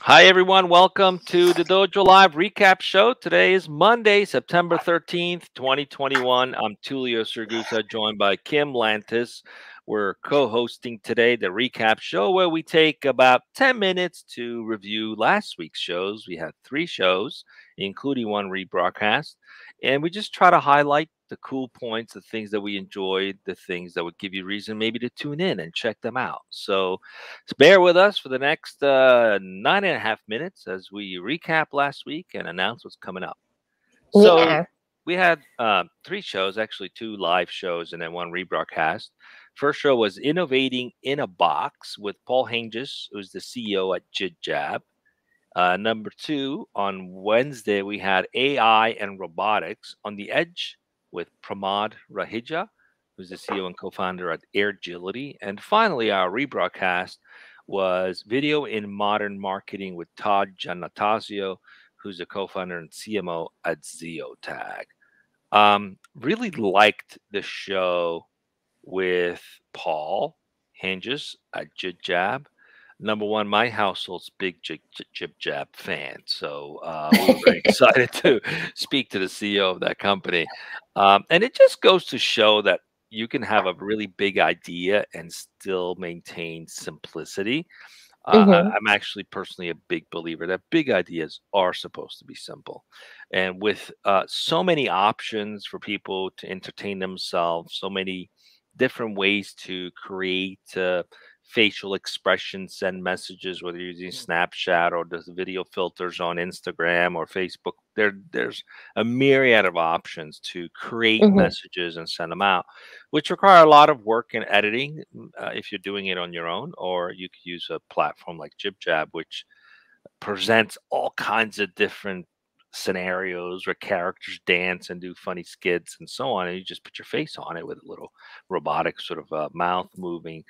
Hi, everyone. Welcome to the Dojo Live recap show. Today is Monday, September 13th, 2021. I'm Tulio Sergusa, joined by Kim Lantis. We're co-hosting today the recap show where we take about 10 minutes to review last week's shows. We had 3 shows, including one rebroadcast, and we just try to highlight the cool points, the things that we enjoyed, the things that would give you reason maybe to tune in and check them out. So bear with us for the next 9.5 minutes as we recap last week and announce what's coming up. So Yeah. we had 3 shows, actually 2 live shows and then 1 rebroadcast. First show was Innovating in a Box with Paul Hanges, who's the CEO at JibJab. Number 2, on Wednesday, we had AI and Robotics on the Edge with Pramod Raheja, who's the CEO and co-founder at Airgility. And finally, our rebroadcast was Video in Modern Marketing with Todd Giannattasio, who's the co-founder and CMO at Ziotag. Really liked the show with Paul Hanges at JibJab. Number one, my household's big JibJab fan, so we were very excited to speak to the CEO of that company. And it just goes to show that you can have a really big idea and still maintain simplicity. hmm I'm actually personally a big believer that big ideas are supposed to be simple. And with so many options for people to entertain themselves, so many different ways to create facial expressions, send messages, whether you're using Snapchat or the video filters on Instagram or Facebook, there's a myriad of options to create hmm messages and send them out, which require a lot of work in editing if you're doing it on your own, or you could use a platform like JibJab, which presents all kinds of different scenarios where characters dance and do funny skits and so on, and you just put your face on it with a little robotic sort of mouth moving.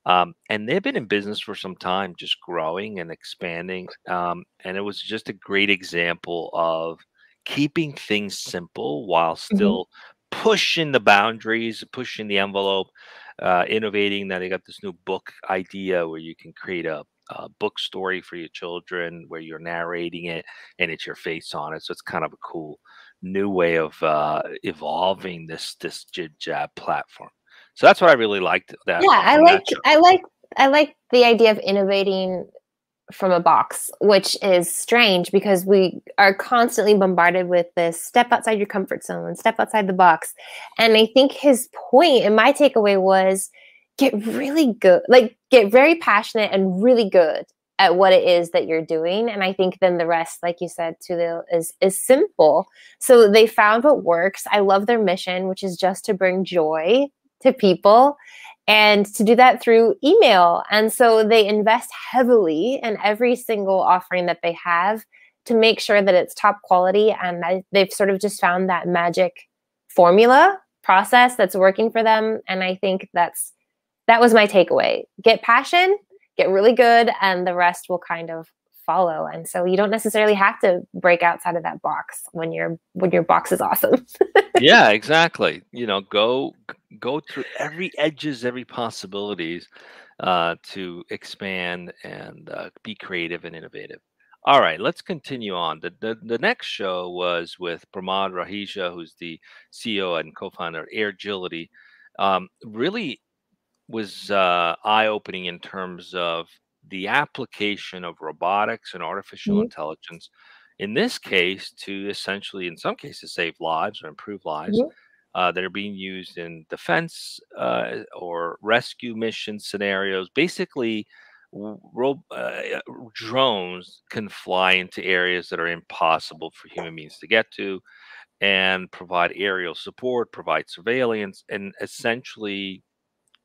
And they've been in business for some time, just growing and expanding. And it was just a great example of keeping things simple while hmm still pushing the boundaries, pushing the envelope, innovating. That they got this new book idea where you can create a book story for your children where you're narrating it and it's your face on it. So it's kind of a cool new way of evolving this JibJab platform. So that's what I really liked that Yeah, I from that like show. I like I like the idea of innovating from a box, which is strange because we are constantly bombarded with this step outside your comfort zone, step outside the box. And I think his point and my takeaway was get really good, like get very passionate and really good at what it is that you're doing. And I think then the rest, like you said, is simple. So they found what works. I love their mission, which is just to bring joy to people and to do that through email. And so they invest heavily in every single offering that they have to make sure that it's top quality. And they've sort of just found that magic formula process that's working for them. And I think that was my takeaway. Get passion, get really good, and the rest will kind of follow. And so you don't necessarily have to break outside of that box when your box is awesome. Yeah, exactly. Go through every edges, every possibilities to expand and be creative and innovative. All right, let's continue on. The next show was with Pramod Raheja, who's the CEO and co-founder of Airgility. Really was eye-opening in terms of the application of robotics and artificial Mhm, intelligence, in this case, to essentially, in some cases, save lives or improve lives mhm, that are being used in defense or rescue mission scenarios. Basically, drones can fly into areas that are impossible for human beings to get to and provide aerial support, provide surveillance, and essentially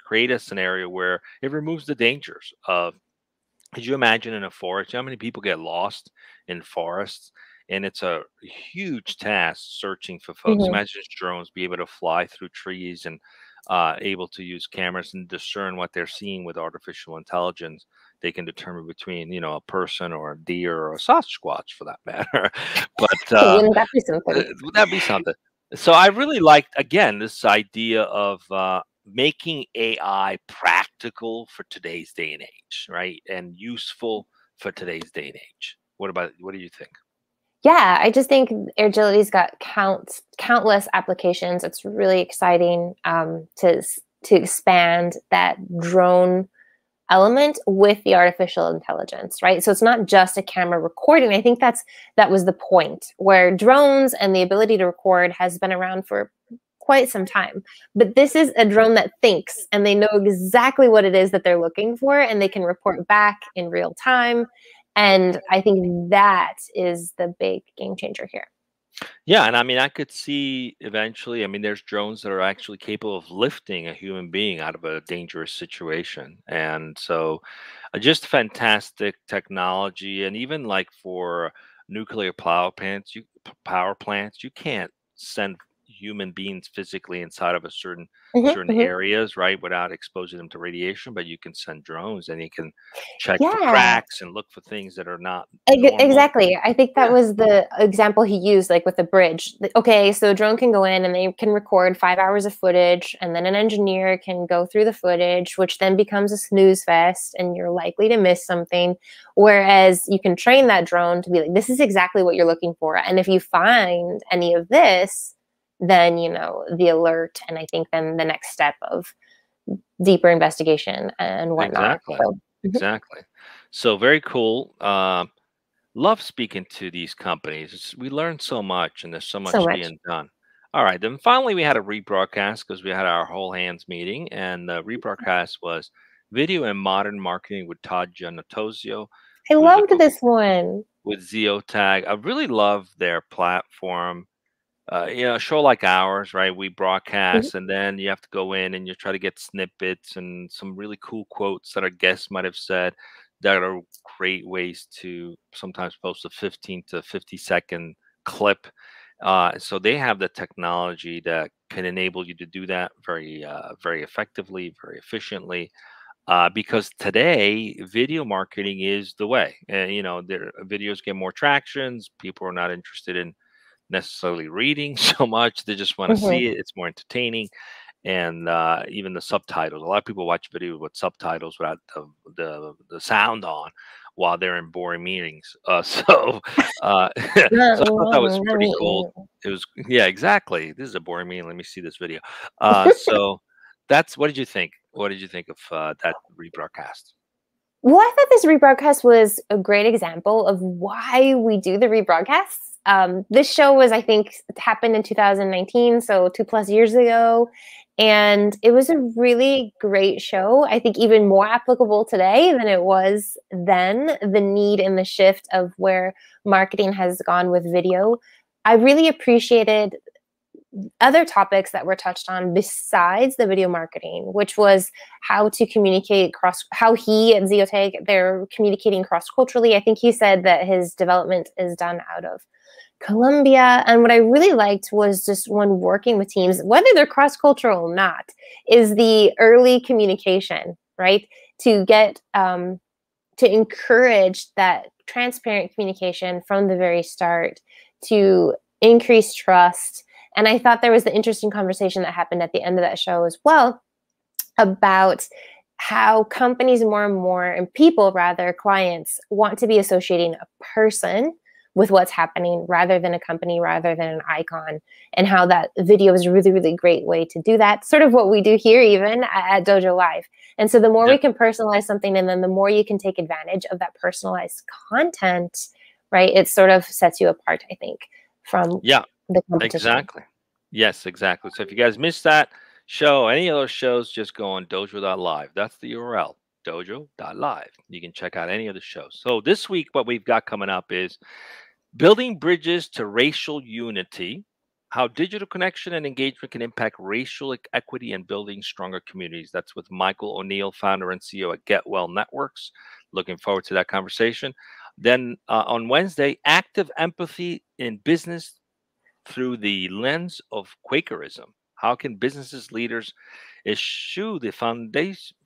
create a scenario where it removes the dangers of, could you imagine in a forest how many people get lost in forests, and it's a huge task searching for folks. mhm. Imagine if drones be able to fly through trees and able to use cameras and discern what they're seeing with artificial intelligence. They can determine between a person or a deer or a Sasquatch for that matter. But Wouldn't that be something? would that be something? So I really liked, again, this idea of making AI practical for today's day and age, right? And useful for today's day and age. What do you think? Yeah, I just think Airgility's got countless applications. It's really exciting to expand that drone element with the artificial intelligence, right? So it's not just a camera recording. I think that was the point, where drones and the ability to record has been around for quite some time. But this is a drone that thinks, and they know exactly what it is that they're looking for, and they can report back in real time. And I think that is the big game changer here. Yeah, and I mean, I could see eventually. I mean, there's drones that are actually capable of lifting a human being out of a dangerous situation, and so just fantastic technology. And even like for nuclear power plants, you can't send human beings physically inside of a certain Hmm. areas, right, without exposing them to radiation. But you can send drones, and you can check for Yeah. cracks and look for things that are not normal. Exactly. I think that Yeah, was the example he used, like with the bridge. Okay, so a drone can go in and they can record 5 hours of footage, and then an engineer can go through the footage, which then becomes a snooze fest, and you're likely to miss something. Whereas you can train that drone to be like, this is exactly what you're looking for. And if you find any of this, then, the alert, and I think then the next step of deeper investigation and whatnot. exactly. So, mhm, Exactly. So very cool. Love speaking to these companies. We learn so much, and there's so so much much. being done. All right, then finally we had a rebroadcast because we had our whole hands meeting, and the rebroadcast was video and modern marketing with Todd Giannattasio, I who's a loved this one. with Ziotag. I really love their platform. A show like ours, right? We Mhm, broadcast, and then you have to go in and you try to get snippets and some really cool quotes that our guests might have said that are great ways to sometimes post a 15 to 50-second clip. So they have the technology that can enable you to do that very effectively, very efficiently. Because today video marketing is the way. Their videos get more tractions. People are not interested in necessarily reading so much. They just want to mhm. see it. It's more entertaining. And even the subtitles. A lot of people watch videos with subtitles without the sound on while they're in boring meetings. So I thought that was Not pretty cool. me. It was, yeah, exactly. This is a boring meeting. Let me see this video. So that's what did you think? What did you think of that rebroadcast? Well, I thought this rebroadcast was a great example of why we do the rebroadcasts. This show was, I think, happened in 2019, so 2+ years ago. And it was a really great show. I think even more applicable today than it was then, the need and the shift of where marketing has gone with video. I really appreciated other topics that were touched on besides the video marketing, which was how to communicate how he and Ziotag, they're communicating cross-culturally. I think he said that his development is done out of Colombia. And what I really liked was just when working with teams, whether they're cross-cultural or not, is the early communication, right? To get, to encourage that transparent communication from the very start, to increase trust. And I thought there was the interesting conversation that happened at the end of that show as well about how companies more and more, and people rather, clients want to be associating a person with what's happening rather than a company, rather than an icon, and how that video is a really, really great way to do that. Sort of what we do here, even at Dojo Live. And so the more Yeah, we can personalize something, and then the more you can take advantage of that personalized content, right? It sort of sets you apart, I think, from yeah, the competition. exactly. Yes, exactly. So if you guys missed that show, any of those shows, just go on dojo.live. That's the URL, dojo.live. You can check out any of the shows. So this week, what we've got coming up is building bridges to racial unity, how digital connection and engagement can impact racial equity and building stronger communities. That's with Michael O'Neill, founder and CEO at Get Well Networks. Looking forward to that conversation. Then on Wednesday, active empathy in business through the lens of Quakerism. How can businesses leaders eschew the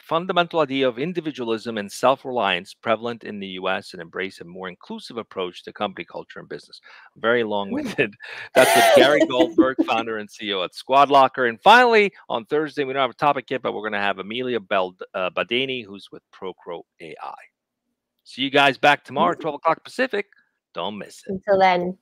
fundamental idea of individualism and self-reliance prevalent in the US and embrace a more inclusive approach to company culture and business? Very long-winded. That's with Gary Goldberg, founder and CEO at Squad Locker. And finally, on Thursday, we don't have a topic yet, but we're going to have Amelia Badani, who's with Procro AI. See you guys back tomorrow, 12 o'clock Pacific. Don't miss it. Until then.